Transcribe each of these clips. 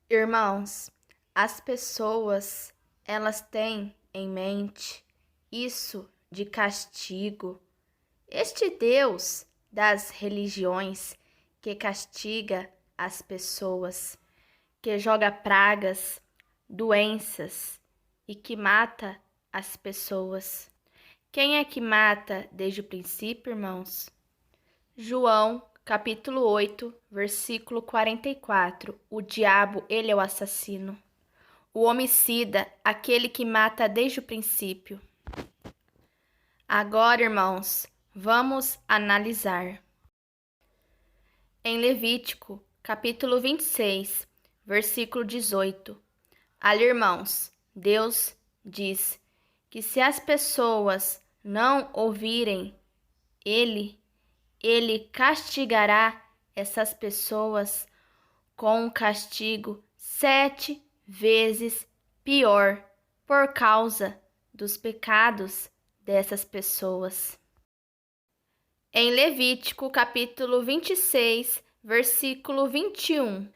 Irmãos, as pessoas, elas têm em mente isso de castigo. Este Deus das religiões que castiga as pessoas, que joga pragas, doenças e que mata as pessoas. Quem é que mata desde o princípio, irmãos? João, capítulo 8, versículo 44. O diabo, ele é o assassino. O homicida, aquele que mata desde o princípio. Agora, irmãos, vamos analisar. Em Levítico, capítulo 26, versículo 18. Ali, irmãos, Deus diz que se as pessoas não ouvirem Ele castigará essas pessoas com um castigo 7 vezes pior por causa dos pecados dessas pessoas. Em Levítico, capítulo 26, versículo 21,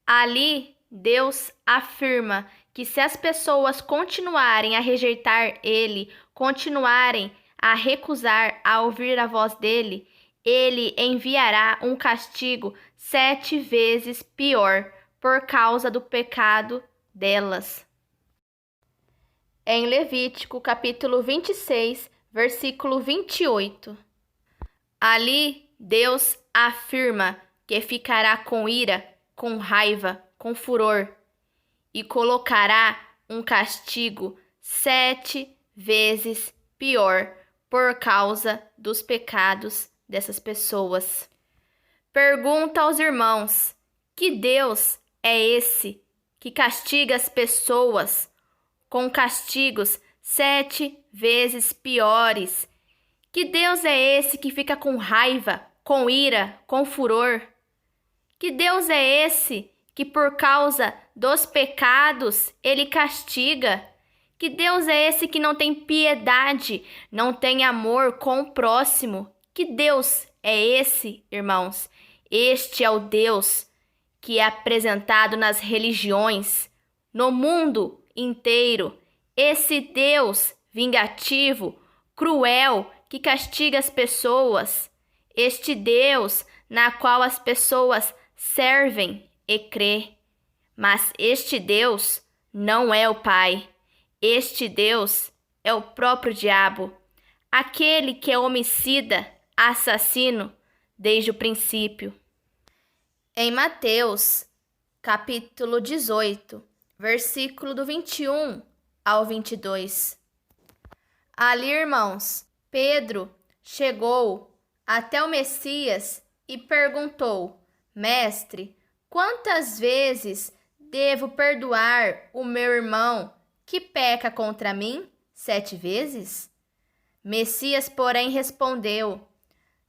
ali Deus afirma que se as pessoas continuarem a rejeitar Ele, continuarem a recusar a ouvir a voz dele, Ele enviará um castigo 7 vezes pior por causa do pecado delas. Em Levítico, capítulo 26, versículo 28. Ali, Deus afirma que ficará com ira, com raiva, com furor, e colocará um castigo 7 vezes pior por causa dos pecados dessas pessoas. Pergunta aos irmãos: que Deus é esse que castiga as pessoas com castigos 7 vezes piores? Que Deus é esse que fica com raiva, com ira, com furor? Que Deus é esse que por causa dos pecados ele castiga? Que Deus é esse que não tem piedade, não tem amor com o próximo? Que Deus é esse, irmãos? Este é o Deus que é apresentado nas religiões, no mundo inteiro. Esse Deus vingativo, cruel, que castiga as pessoas. Este Deus na qual as pessoas servem e crê. Mas este Deus não é o Pai. Este Deus é o próprio diabo, aquele que é homicida, assassino desde o princípio. Em Mateus, capítulo 18, versículo do 21 ao 22. Ali, irmãos, Pedro chegou até o Messias e perguntou: Mestre, quantas vezes devo perdoar o meu irmão que peca contra mim? 7 vezes? Messias, porém, respondeu: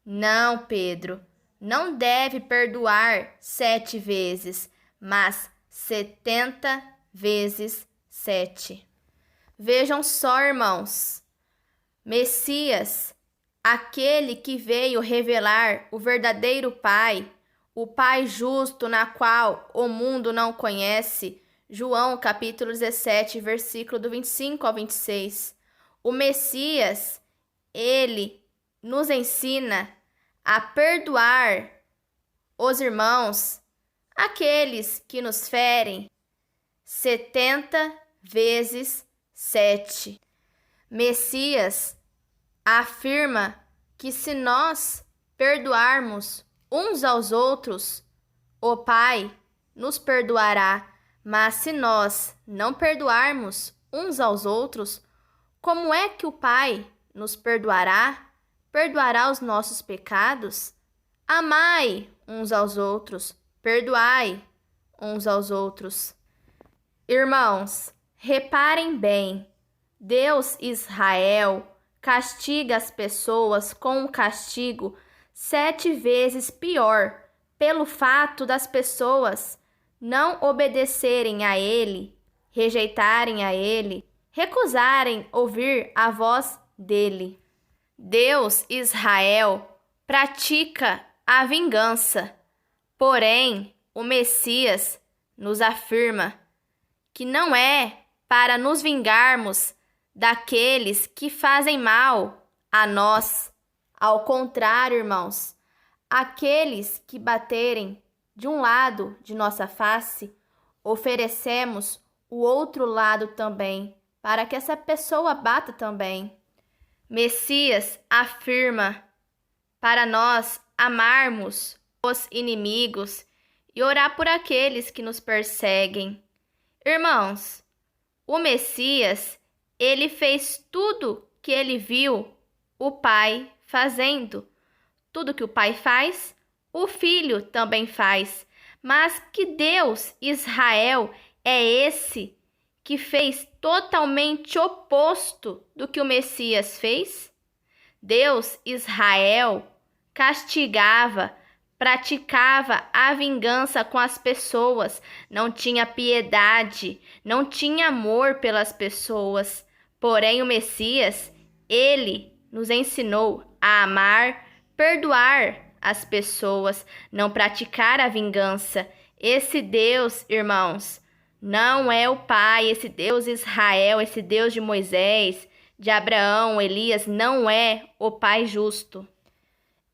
Não, Pedro, não deve perdoar 7 vezes, mas 70 vezes 7. Vejam só, irmãos, Messias, aquele que veio revelar o verdadeiro Pai, o Pai justo na qual o mundo não conhece. João capítulo 17, versículo do 25 ao 26. O Messias, ele nos ensina a perdoar os irmãos, aqueles que nos ferem, 70 vezes 7. Messias afirma que se nós perdoarmos uns aos outros, o Pai nos perdoará, mas se nós não perdoarmos uns aos outros, como é que o Pai nos perdoará? Perdoará os nossos pecados? Amai uns aos outros, perdoai uns aos outros. Irmãos, reparem bem, Deus Israel castiga as pessoas com um castigo 7 vezes pior pelo fato das pessoas não obedecerem a Ele, rejeitarem a Ele, recusarem ouvir a voz dele. Deus Israel pratica a vingança, porém o Messias nos afirma que não é para nos vingarmos daqueles que fazem mal a nós. Ao contrário, irmãos, aqueles que baterem de um lado de nossa face, oferecemos o outro lado também, para que essa pessoa bata também. Messias afirma para nós amarmos os inimigos e orar por aqueles que nos perseguem. Irmãos, o Messias, ele fez tudo que ele viu o Pai fazendo. Tudo que o Pai faz, o Filho também faz. Mas que Deus, Israel, é esse que fez totalmente oposto do que o Messias fez? Deus, Israel, castigava, praticava a vingança com as pessoas, não tinha piedade, não tinha amor pelas pessoas. Porém, o Messias, ele nos ensinou a amar, perdoar as pessoas, não praticar a vingança. Esse Deus, irmãos, não é o Pai, esse Deus Israel, esse Deus de Moisés, de Abraão, Elias, não é o Pai justo.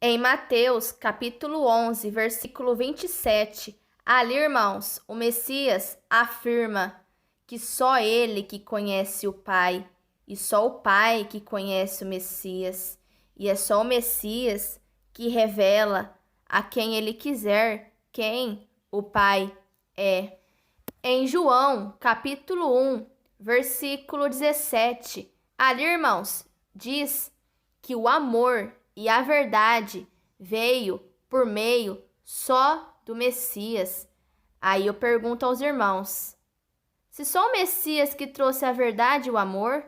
Em Mateus, capítulo 11, versículo 27, ali, irmãos, o Messias afirma que só ele que conhece o Pai, e só o Pai que conhece o Messias, e é só o Messias que revela a quem ele quiser quem o Pai é. Em João, capítulo 1, versículo 17, ali, irmãos, diz que o amor e a verdade veio por meio só do Messias. Aí eu pergunto aos irmãos, se só o Messias que trouxe a verdade e o amor,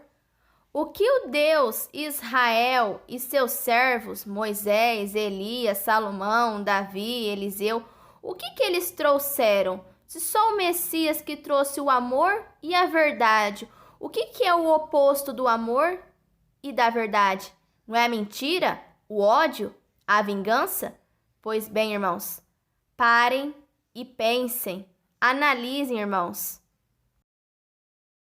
o que o Deus Israel e seus servos, Moisés, Elias, Salomão, Davi, Eliseu, o que eles trouxeram? Se só o Messias que trouxe o amor e a verdade, o que é o oposto do amor e da verdade? Não é a mentira, o ódio, a vingança? Pois bem, irmãos, parem e pensem, analisem, irmãos.